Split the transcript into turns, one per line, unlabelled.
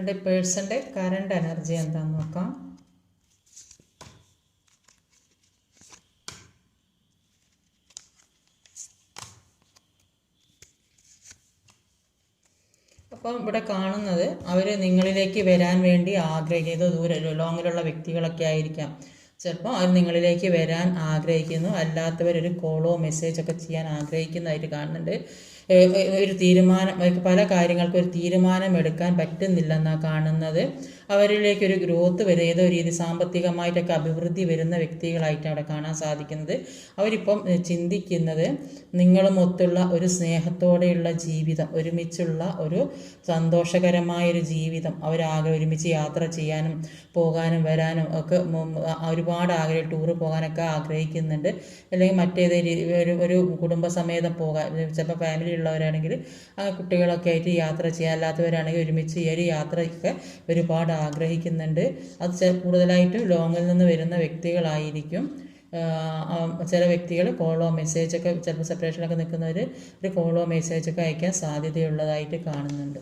നിങ്ങളുടെ പേഴ്സൻ്റെ current energy എന്താണെന്ന് നോക്കാം. അപ്പം ഇവിടെ കാണുന്നത് അവർ നിങ്ങളിലേക്ക് വരാൻ വേണ്ടി ആഗ്രഹിക്കുന്നത് ദൂരെ ലോങ്ങിലുള്ള വ്യക്തികളൊക്കെ ആയിരിക്കാം. ചിലപ്പോൾ അവർ നിങ്ങളിലേക്ക് വരാൻ ആഗ്രഹിക്കുന്നു, അല്ലാത്തവരൊരു കോളോ മെസ്സേജൊക്കെ ചെയ്യാൻ ആഗ്രഹിക്കുന്നതായിട്ട് കാണുന്നുണ്ട്. ഒരു തീരുമാനം, പല കാര്യങ്ങൾക്കും ഒരു തീരുമാനം എടുക്കാൻ പറ്റുന്നില്ലെന്നാണ് കാണുന്നത്. അവരിലേക്കൊരു ഗ്രോത്ത് വരും, ഏതോ രീതി സാമ്പത്തികമായിട്ടൊക്കെ അഭിവൃദ്ധി വരുന്ന വ്യക്തികളായിട്ടാണ് അവിടെ കാണാൻ സാധിക്കുന്നത്. അവരിപ്പം ചിന്തിക്കുന്നത് നിങ്ങളുമൊത്തുള്ള ഒരു സ്നേഹത്തോടെയുള്ള ജീവിതം, ഒരുമിച്ചുള്ള ഒരു സന്തോഷകരമായൊരു ജീവിതം ഒരുമിച്ച് യാത്ര ചെയ്യാനും പോകാനും വരാനും ഒക്കെ ഒരുപാട് ടൂർ പോകാനൊക്കെ ആഗ്രഹിക്കുന്നുണ്ട്. അല്ലെങ്കിൽ മറ്റേത് ഒരു കുടുംബസമേതം പോകാൻ, ചിലപ്പോൾ ഫാമിലി ഉള്ളവരാണെങ്കിൽ കുട്ടികളൊക്കെ ആയിട്ട് യാത്ര ചെയ്യാൻ, അല്ലാത്തവരാണെങ്കിൽ ഒരുമിച്ച് ഈ ഒരു യാത്രയൊക്കെ ഒരുപാട് ആഗ്രഹിക്കുന്നുണ്ട്. അത് കൂടുതലായിട്ടും ലോങ്ങിൽ നിന്ന് വരുന്ന വ്യക്തികളായിരിക്കും. ചില വ്യക്തികൾ കോളോ മെസ്സേജൊക്കെ, ചിലപ്പോൾ സെപ്പറേഷനൊക്കെ നിൽക്കുന്നവർ ഒരു കോളോ മെസ്സേജൊക്കെ അയക്കാൻ സാധ്യതയുള്ളതായിട്ട് കാണുന്നുണ്ട്.